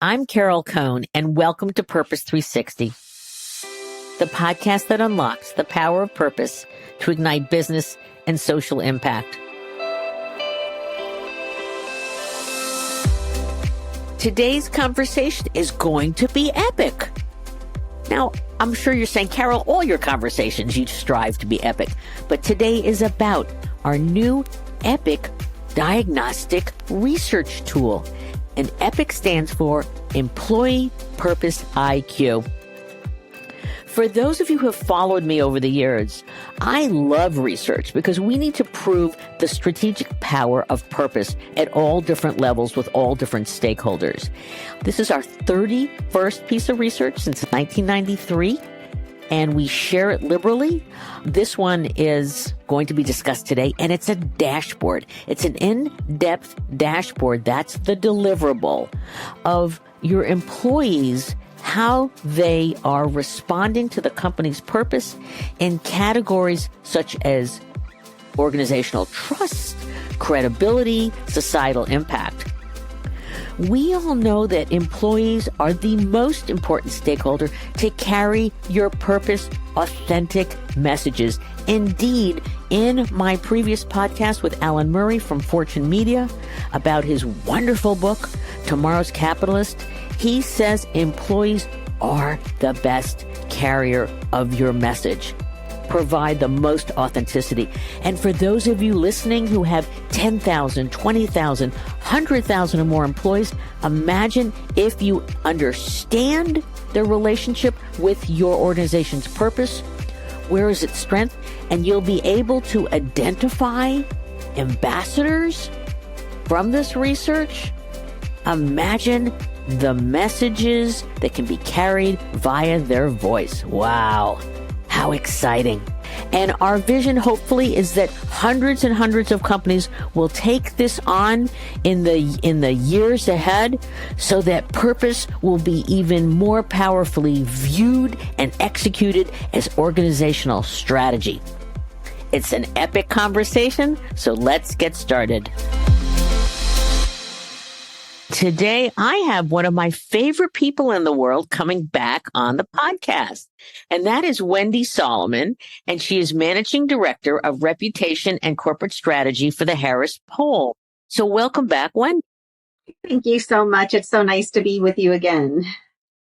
I'm Carol Cohn, and welcome to Purpose 360, the podcast that unlocks the power of purpose to ignite business and social impact. Today's conversation is going to be epic. Now, I'm sure you're saying, Carol, all your conversations, you strive to be epic. But today is about our new EPiQ diagnostic research tool. And EPiQ stands for Employee Purpose IQ. For those of you who have followed me over the years, I love research because we need to prove the strategic power of purpose at all different levels with all different stakeholders. This is our 31st piece of research since 1993, and we share it liberally. This one is going to be discussed today, and it's a dashboard. It's an in-depth dashboard. That's the deliverable of your employees, how they are responding to the company's purpose in categories such as organizational trust, credibility, societal impact. We all know that employees are the most important stakeholder to carry your purpose authentic messages. Indeed, in my previous podcast with Alan Murray from Fortune Media about his wonderful book, Tomorrow's Capitalist, he says employees are the best carrier of your message. Provide the most authenticity. And for those of you listening who have 10,000, 20,000, 100,000 or more employees, imagine if you understand their relationship with your organization's purpose, where is its strength, and you'll be able to identify ambassadors from this research. Imagine the messages that can be carried via their voice. Wow. How exciting. And our vision, hopefully, is that hundreds and hundreds of companies will take this on in the years ahead so that purpose will be even more powerfully viewed and executed as organizational strategy. It's an epic conversation, so let's get started. Today, I have one of my favorite people in the world coming back on the podcast, and that is Wendy Salomon, and she is Managing Director of Reputation and Corporate Strategy for the Harris Poll. So welcome back, Wendy. Thank you so much. It's so nice to be with you again.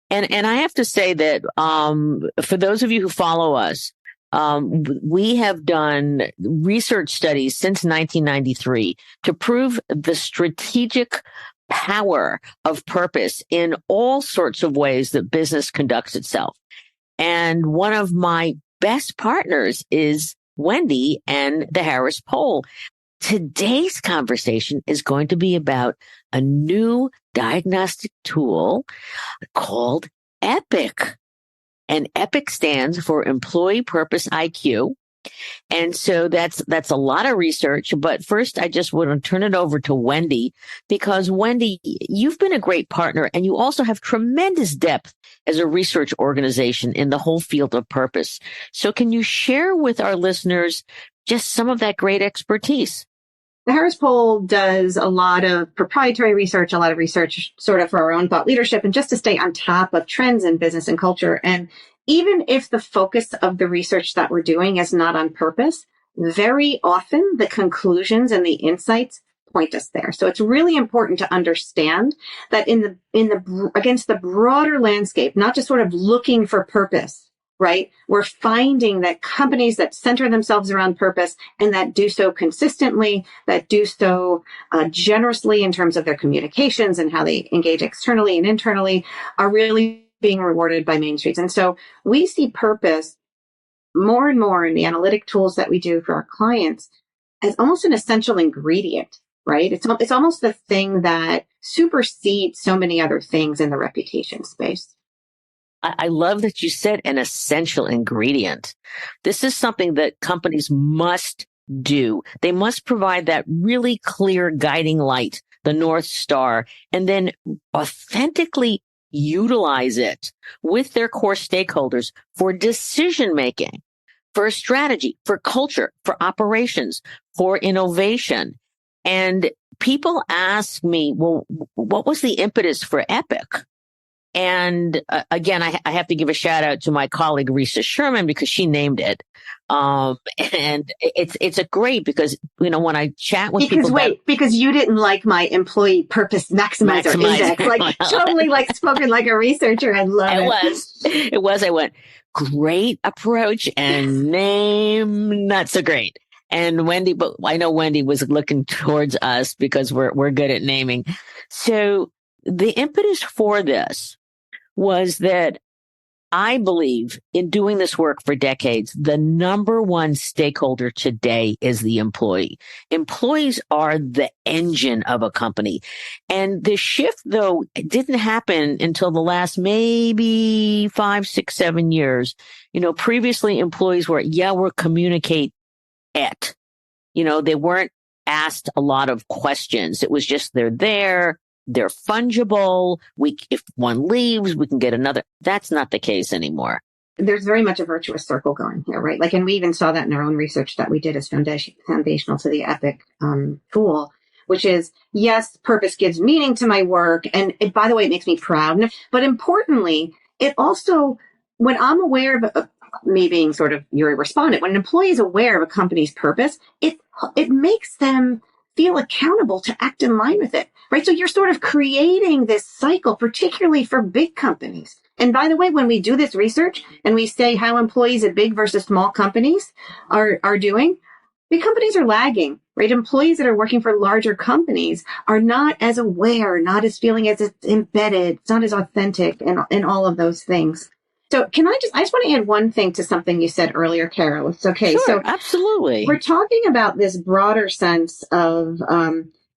And I have to say that for those of you who follow us, we have done research studies since 1993 to prove the strategic power of purpose in all sorts of ways that business conducts itself. And one of my best partners is Wendy and the Harris Poll. Today's conversation is going to be about a new diagnostic tool called EPiQ. And EPiQ stands for Employee Purpose IQ. And so that's a lot of research. But first, I just want to turn it over to Wendy, because Wendy, you've been a great partner and you also have tremendous depth as a research organization in the whole field of purpose. So can you share with our listeners just some of that great expertise? The Harris Poll does a lot of proprietary research, a lot of research sort of for our own thought leadership and just to stay on top of trends in business and culture. And even if the focus of the research that we're doing is not on purpose, very often the conclusions and the insights point us there. So it's really important to understand that against the broader landscape, not just sort of looking for purpose, right? We're finding that companies that center themselves around purpose and that do so consistently, that do so generously in terms of their communications and how they engage externally and internally, are really being rewarded by Main Streets. And so we see purpose more and more in the analytic tools that we do for our clients as almost an essential ingredient, right? It's almost the thing that supersedes so many other things in the reputation space. I love that you said an essential ingredient. This is something that companies must do. They must provide that really clear guiding light, the North Star, and then authentically utilize it with their core stakeholders for decision making, for strategy, for culture, for operations, for innovation. And people ask me, well, what was the impetus for EPiQ? And again, I have to give a shout out to my colleague, Risa Sherman, because she named it. And it's a great because, when I chat with people. Because you didn't like my employee purpose maximizer index, like totally like spoken like a researcher. I love it. It was. I went, great approach and name not so great. And Wendy, but I know Wendy was looking towards us because we're good at naming. So the impetus for this was that I believe in doing this work for decades, the number one stakeholder today is the employee. Employees are the engine of a company. And the shift, though, didn't happen until the last maybe 5, 6, 7 years. Previously employees were, we'll communicate it. They weren't asked a lot of questions. It was just they're there. They're fungible. If one leaves, we can get another. That's not the case anymore. There's very much a virtuous circle going here, right? And we even saw that in our own research that we did as foundational to the EPiQ tool, which is, yes, purpose gives meaning to my work. And by the way, it makes me proud. But importantly, it also, when I'm aware of me being sort of your respondent, when an employee is aware of a company's purpose, it makes them feel accountable to act in line with it, right? So you're sort of creating this cycle, particularly for big companies. And by the way, when we do this research and we say how employees at big versus small companies are doing, big companies are lagging, right? Employees that are working for larger companies are not as aware, not as feeling as it's embedded, it's not as authentic, and all of those things. So I just want to add one thing to something you said earlier, Carol. It's okay. Sure, so absolutely. We're talking about this broader sense of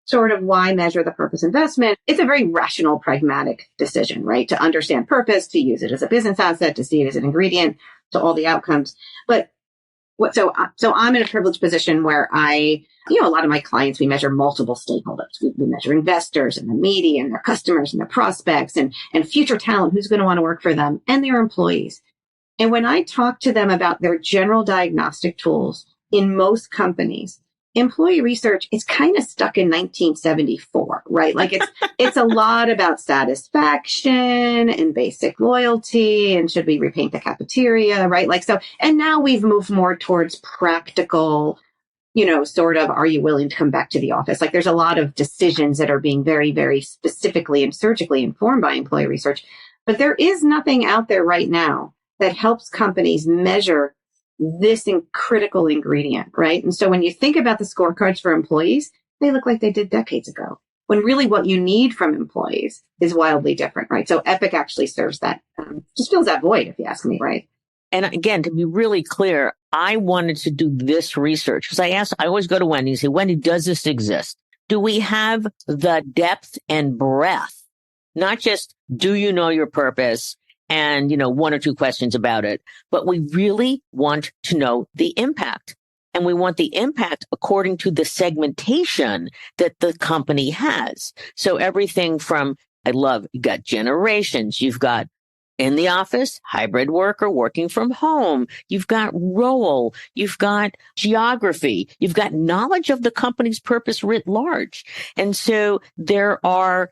sort of why measure the purpose investment. It's a very rational, pragmatic decision, right? To understand purpose, to use it as a business asset, to see it as an ingredient to all the outcomes. But so I'm in a privileged position where a lot of my clients, we measure multiple stakeholders. We measure investors and the media and their customers and their prospects and future talent who's going to want to work for them and their employees. And when I talk to them about their general diagnostic tools in most companies, employee research is kind of stuck in 1974, right? Like it's a lot about satisfaction and basic loyalty and should we repaint the cafeteria, right? And now we've moved more towards practical, sort of, are you willing to come back to the office? Like there's a lot of decisions that are being very, very specifically and surgically informed by employee research. But there is nothing out there right now that helps companies measure this critical ingredient, right? And so when you think about the scorecards for employees, they look like they did decades ago, when really what you need from employees is wildly different, right? So EPiQ actually serves that, just fills that void, if you ask me, right? And again, to be really clear, I wanted to do this research because I always go to Wendy and say, Wendy, does this exist? Do we have the depth and breadth? Not just, do you know your purpose? And, 1 or 2 questions about it, but we really want to know the impact. And we want the impact according to the segmentation that the company has. So everything from, you've got generations, you've got in the office, hybrid worker working from home, you've got role, you've got geography, you've got knowledge of the company's purpose writ large. And so there are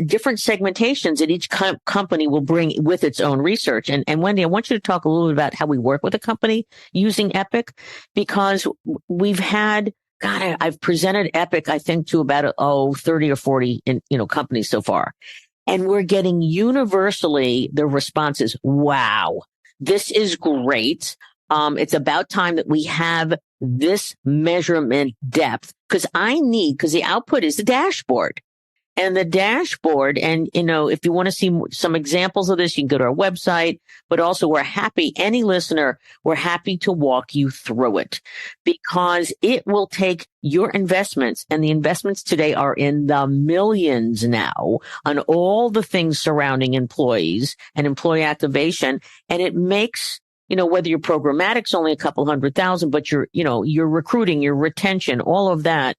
different segmentations that each company will bring with its own research. And Wendy, I want you to talk a little bit about how we work with a company using EPiQ, because we've had, I've presented EPiQ, I think, to about 30 or 40 companies so far. And we're getting universally the responses, wow, this is great. It's about time that we have this measurement depth because the output is the dashboard. And the dashboard, and, if you want to see some examples of this, you can go to our website, but also we're happy to walk you through it because it will take your investments, and the investments today are in the millions now on all the things surrounding employees and employee activation. And it makes, whether your programmatic's only a couple 100,000, but your recruiting, your retention, all of that,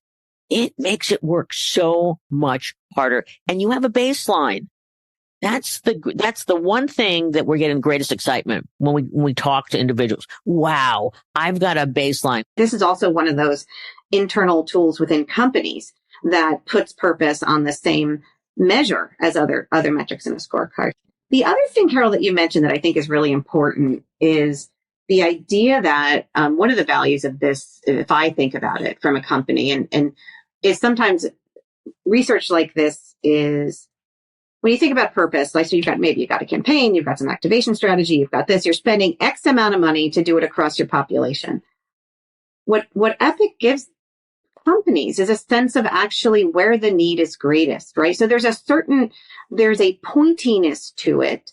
it makes it work so much harder. And you have a baseline. That's the one thing that we're getting greatest excitement when we talk to individuals. Wow, I've got a baseline. This is also one of those internal tools within companies that puts purpose on the same measure as other metrics in a scorecard. The other thing, Carol, that you mentioned that I think is really important is the idea that one of the values of this, if I think about it from a company, and is sometimes research like this is, when you think about purpose, like, so you've got a campaign, you've got some activation strategy, you've got this, you're spending X amount of money to do it across your population. What EPiQ gives companies is a sense of actually where the need is greatest, right? So there's a pointiness to it.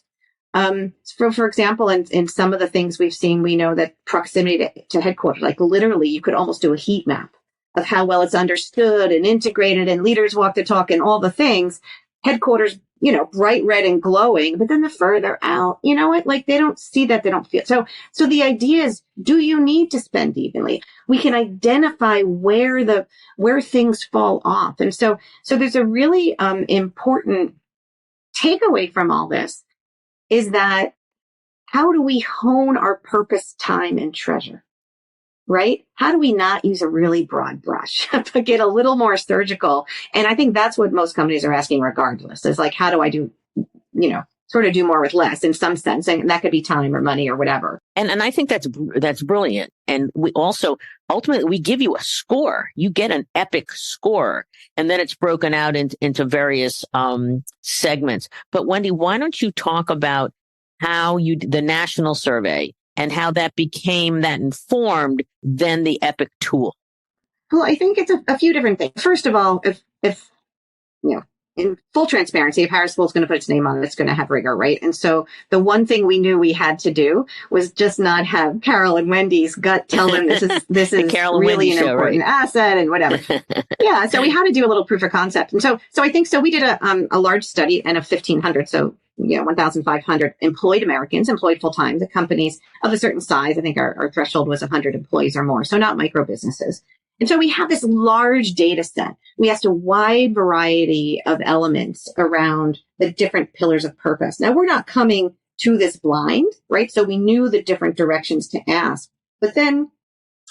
For example, in some of the things we've seen, we know that proximity to headquarters, like literally you could almost do a heat map of how well it's understood and integrated and leaders walk the talk and all the things. Headquarters, bright red and glowing, but then the further out, like they don't see that, they don't feel. So the idea is, do you need to spend evenly? We can identify where things fall off. And so there's a really important takeaway from all this is that how do we hone our purpose, time, and treasure? Right? How do we not use a really broad brush, but get a little more surgical? And I think that's what most companies are asking regardless, is like, how do I do, sort of do more with less in some sense? And that could be time or money or whatever. And I think that's brilliant. And we also, ultimately, we give you a score. You get an EPiQ score, and then it's broken out into various segments. But Wendy, why don't you talk about how the national survey and how that informed then the EPiQ tool? Well, I think it's a few different things. First of all, if in full transparency, if Harris School is going to put its name on it, it's going to have rigor, right? And so the one thing we knew we had to do was just not have Carol and Wendy's gut tell them this is really an important asset and whatever. Yeah, so we had to do a little proof of concept. And so I think we did a large study and of 1,500, 1,500 employed Americans, employed full-time, the companies of a certain size. I think our threshold was 100 employees or more, so not micro businesses. And so we have this large data set. We asked a wide variety of elements around the different pillars of purpose. Now, we're not coming to this blind, right? So we knew the different directions to ask. But then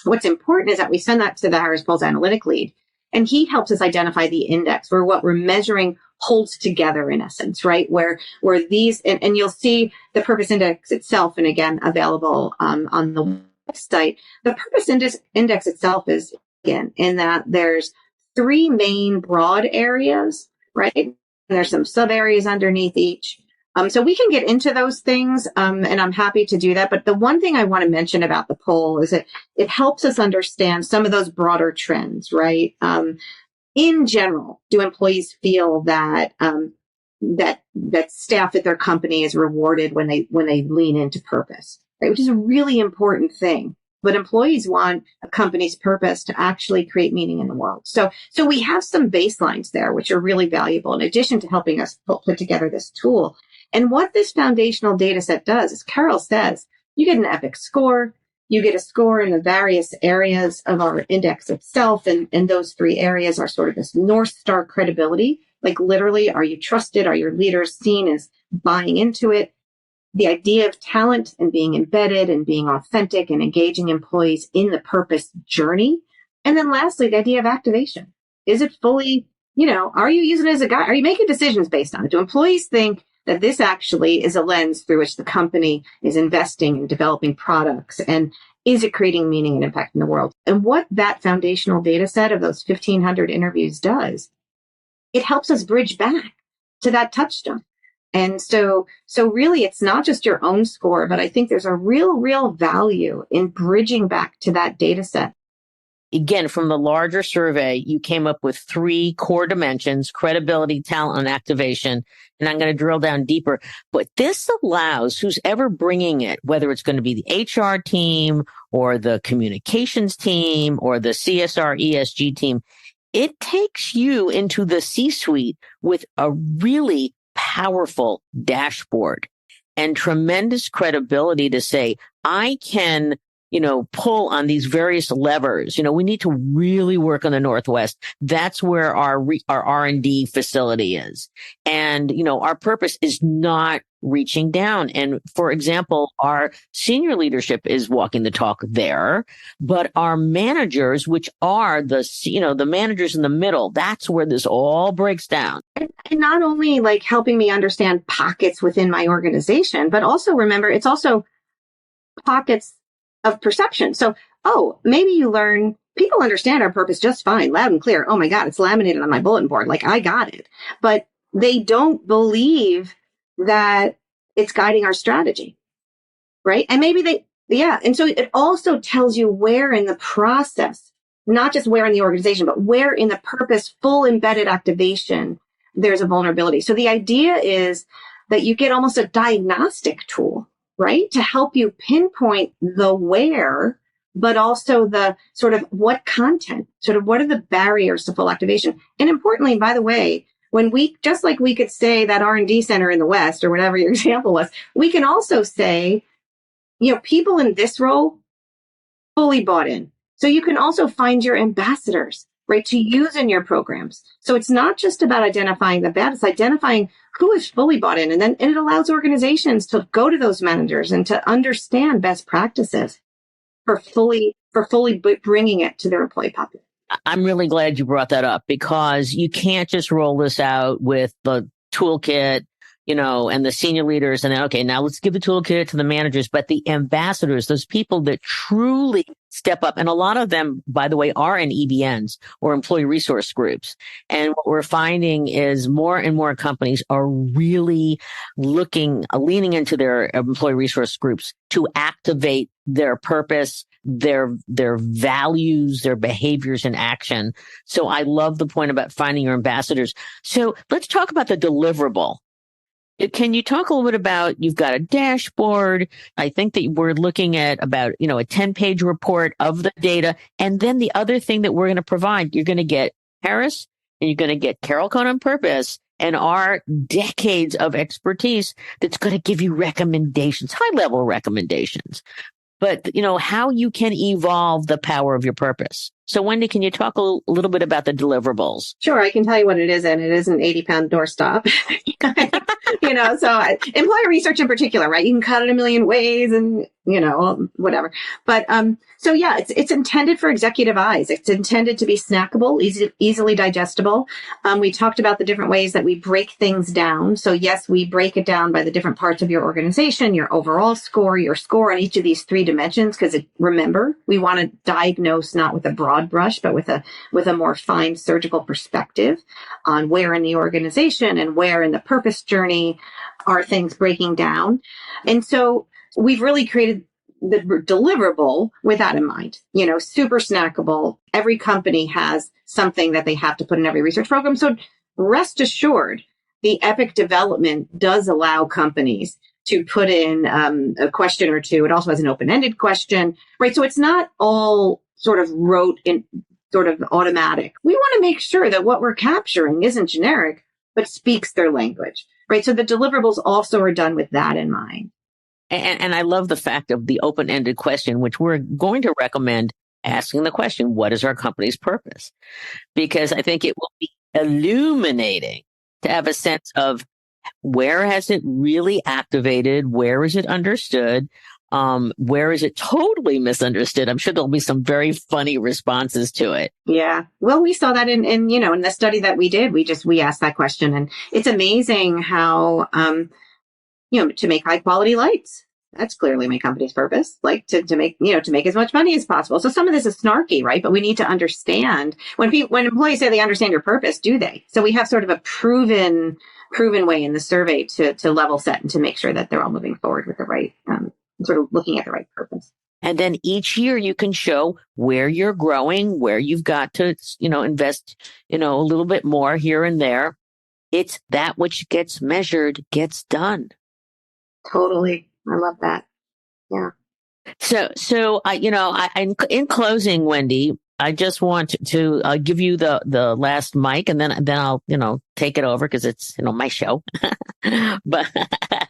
what's important is that we send that to the Harris Poll's analytic lead, and he helps us identify the index where what we're measuring holds together in essence, right? Where these, and you'll see the purpose index itself, and again, available on the website. The purpose index itself is, again, in that there's three main broad areas, right? And there's some sub areas underneath each. So we can get into those things, and I'm happy to do that. But the one thing I want to mention about the poll is that it helps us understand some of those broader trends, right? In general, do employees feel that that staff at their company is rewarded when they lean into purpose, right? Which is a really important thing. But employees want a company's purpose to actually create meaning in the world. So we have some baselines there, which are really valuable in addition to helping us put together this tool. And what this foundational data set does, as Carol says, you get an EPiQ score, you get a score in the various areas of our index itself. And those three areas are sort of this North Star credibility. Like literally, are you trusted? Are your leaders seen as buying into it? The idea of talent and being embedded and being authentic and engaging employees in the purpose journey. And then lastly, the idea of activation. Is it fully, are you using it as a guide? Are you making decisions based on it? Do employees think that this actually is a lens through which the company is investing in developing products? And is it creating meaning and impact in the world? And what that foundational data set of those 1,500 interviews does, it helps us bridge back to that touchstone. And so really it's not just your own score, but I think there's a real value in bridging back to that data set. Again, from the larger survey, you came up with three core dimensions: credibility, talent, and activation. And I'm going to drill down deeper. But this allows who's ever bringing it, whether it's going to be the HR team or the communications team or the CSR ESG team, it takes you into the C-suite with a really powerful dashboard and tremendous credibility to say, I can pull on these various levers. We need to really work on the Northwest. That's where our R&D facility is. And, our purpose is not reaching down. And for example, our senior leadership is walking the talk there, but our managers, which are the managers in the middle, that's where this all breaks down. And not only like helping me understand pockets within my organization, but also remember, it's also pockets of perception. So, maybe you learn people understand our purpose just fine, loud and clear. Oh my God, it's laminated on my bulletin board. Like I got it. But they don't believe that it's guiding our strategy. Right. And maybe and so it also tells you where in the process, not just where in the organization, but where in the purpose, full embedded activation, there's a vulnerability. So the idea is that you get almost a diagnostic tool, right? To help you pinpoint the where, but also the sort of what content, sort of what are the barriers to full activation. And importantly, by the way, just like we could say that R&D center in the West or whatever your example was, we can also say, people in this role fully bought in. So you can also find your ambassadors, right, to use in your programs. So it's not just about identifying the bad, it's identifying who is fully bought in. And it allows organizations to go to those managers and to understand best practices for fully bringing it to their employee population. I'm really glad you brought that up, because you can't just roll this out with the toolkit, and the senior leaders, and then, okay, now let's give the toolkit to the managers, but the ambassadors, those people that truly step up. And a lot of them, by the way, are in EBNs or employee resource groups. And what we're finding is more and more companies are really leaning into their employee resource groups to activate their purpose, their values, their behaviors in action. So I love the point about finding your ambassadors. So let's talk about the deliverable. Can you talk a little bit about, you've got a dashboard. I think that we're looking at about, a 10-page report of the data. And then the other thing that we're going to provide, you're going to get Harris and you're going to get Carol Cohn on Purpose and our decades of expertise that's going to give you recommendations, high-level recommendations. But, how you can evolve the power of your purpose. So, Wendy, can you talk a little bit about the deliverables? Sure, I can tell you what it is, and it is an 80-pound doorstop. So employer research in particular, right? You can cut it a million ways and, whatever. But, it's intended for executive eyes. It's intended to be snackable, easily digestible. We talked about the different ways that we break things down. So yes, we break it down by the different parts of your organization, your overall score, your score on each of these three dimensions. Because remember, we want to diagnose not with a broad brush, but with a more fine surgical perspective on where in the organization and where in the purpose journey are things breaking down. And so we've really created the deliverable with that in mind, super snackable. Every company has something that they have to put in every research program. So rest assured, the EPiQ development does allow companies to put in a question or two. It also has an open-ended question, right? So it's not all sort of rote and sort of automatic. We want to make sure that what we're capturing isn't generic, but speaks their language, right? So the deliverables also are done with that in mind. And I love the fact of the open-ended question, which we're going to recommend asking the question, what is our company's purpose? Because I think it will be illuminating to have a sense of where has it really activated? Where is it understood? Where is it totally misunderstood? I'm sure there'll be some very funny responses to it. Yeah. Well, we saw that in the study that we did, we asked that question, and it's amazing how, to make high quality lights. That's clearly my company's purpose, like to make as much money as possible. So some of this is snarky, right? But we need to understand when employees say they understand your purpose, do they? So we have sort of a proven way in the survey to level set and to make sure that they're all moving forward with the right, sort of looking at the right purpose. And then each year you can show where you're growing, where you've got to, invest, a little bit more here and there. It's that which gets measured gets done. Totally. I love that. Yeah. So in closing, Wendy, I just want to give you the last mic, and then I'll take it over because it's my show. But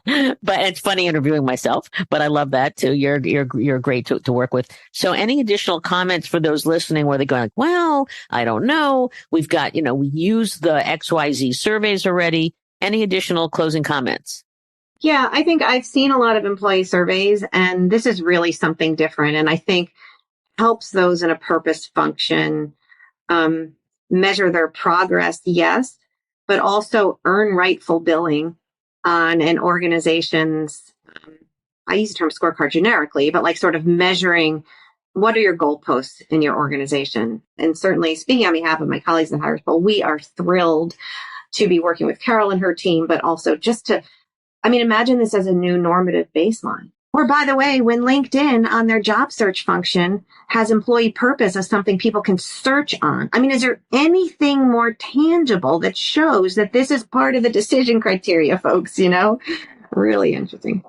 But it's funny interviewing myself, but I love that too. You're great to work with. So any additional comments for those listening where they're going like, well, I don't know. We've got, we use the XYZ surveys already. Any additional closing comments? Yeah, I think I've seen a lot of employee surveys, and this is really something different. And I think helps those in a purpose function measure their progress, yes, but also earn rightful billing on an organization's, I use the term scorecard generically, but like sort of measuring what are your goalposts in your organization. And certainly speaking on behalf of my colleagues in Hires Poll, we are thrilled to be working with Carol and her team, but also just to, imagine this as a new normative baseline. Or by the way, when LinkedIn on their job search function has employee purpose as something people can search on. Is there anything more tangible that shows that this is part of the decision criteria, folks, Really interesting.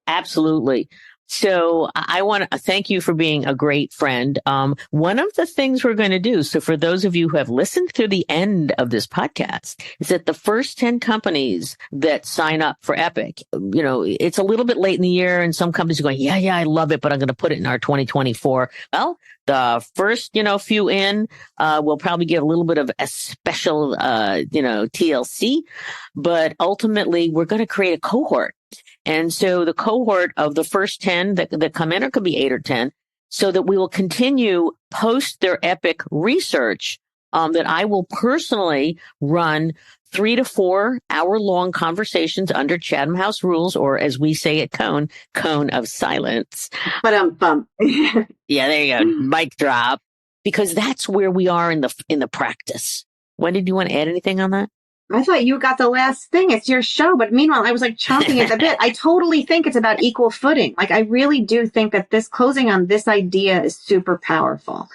Absolutely. So I want to thank you for being a great friend. One of the things we're going to do, so for those of you who have listened to the end of this podcast, is that the first 10 companies that sign up for EPiQ, it's a little bit late in the year and some companies are going, yeah, I love it, but I'm going to put it in our 2024. Well, the first, few in, we'll probably give a little bit of a special, TLC, but ultimately we're going to create a cohort. And so the cohort of the first 10 that come in, or it could be 8 or 10, so that we will continue post their EPiQ research, that I will personally run 3 to 4 hour-long conversations under Chatham House rules, or as we say at Cone of silence. But Yeah, there you go. Mic drop. Because that's where we are in the practice. Wendy, do you want to add anything on that? I thought you got the last thing. It's your show. But meanwhile, I was like chomping at the bit. I totally think it's about equal footing. Like, I really do think that this closing on this idea is super powerful,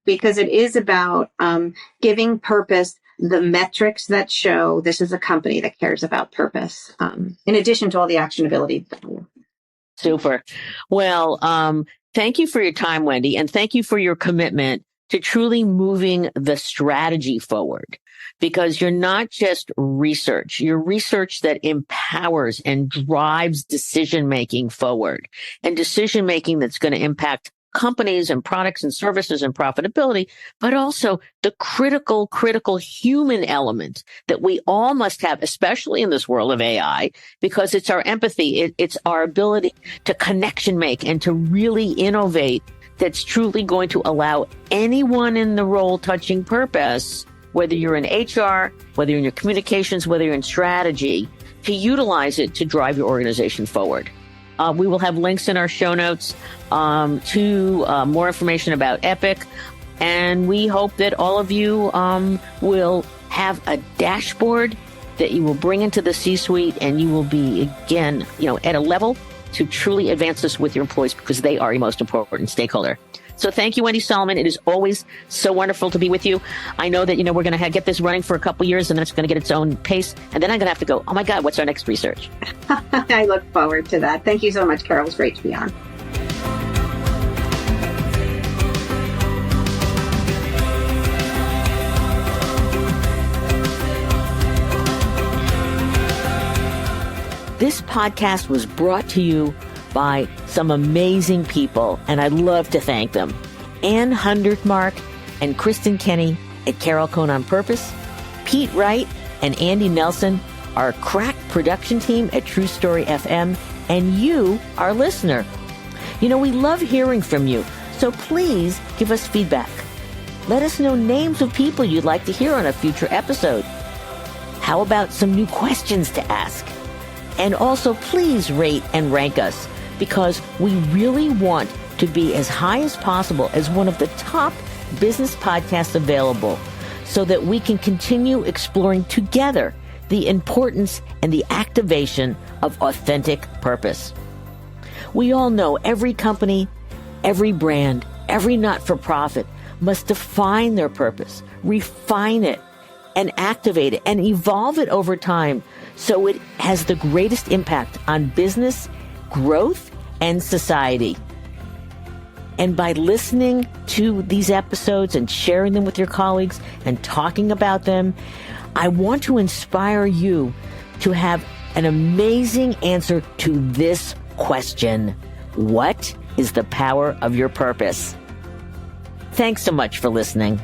because it is about giving purpose the metrics that show this is a company that cares about purpose, in addition to all the actionability. Super. Well, thank you for your time, Wendy, and thank you for your commitment to truly moving the strategy forward, because you're not just research, you're research that empowers and drives decision-making forward, and decision-making that's going to impact companies and products and services and profitability, but also the critical human element that we all must have, especially in this world of AI, because it's our empathy, it's our ability to connection make and to really innovate, that's truly going to allow anyone in the role touching purpose, whether you're in HR, whether you're in your communications, whether you're in strategy, to utilize it to drive your organization forward. We will have links in our show notes to more information about EPiQ. And we hope that all of you will have a dashboard that you will bring into the C-suite, and you will be, again, at a level to truly advance this with your employees, because they are your most important stakeholder. So thank you, Wendy Salomon. It is always so wonderful to be with you. I know that, we're going to get this running for a couple years, and then it's going to get its own pace. And then I'm going to have to go, oh my God, what's our next research? I look forward to that. Thank you so much, Carol. It was great to be on. This podcast was brought to you by some amazing people, and I'd love to thank them. Ann Hundertmark and Kristen Kenny at Carol Cone on Purpose, Pete Wright and Andy Nelson, our crack production team at True Story FM, and you, our listener. We love hearing from you, so please give us feedback. Let us know names of people you'd like to hear on a future episode. How about some new questions to ask? And also, please rate and rank us, because we really want to be as high as possible as one of the top business podcasts available, so that we can continue exploring together the importance and the activation of authentic purpose. We all know every company, every brand, every not-for-profit must define their purpose, refine it, and activate it, and evolve it over time, so it has the greatest impact on business, growth, and society. And by listening to these episodes and sharing them with your colleagues and talking about them, I want to inspire you to have an amazing answer to this question: what is the power of your purpose? Thanks so much for listening.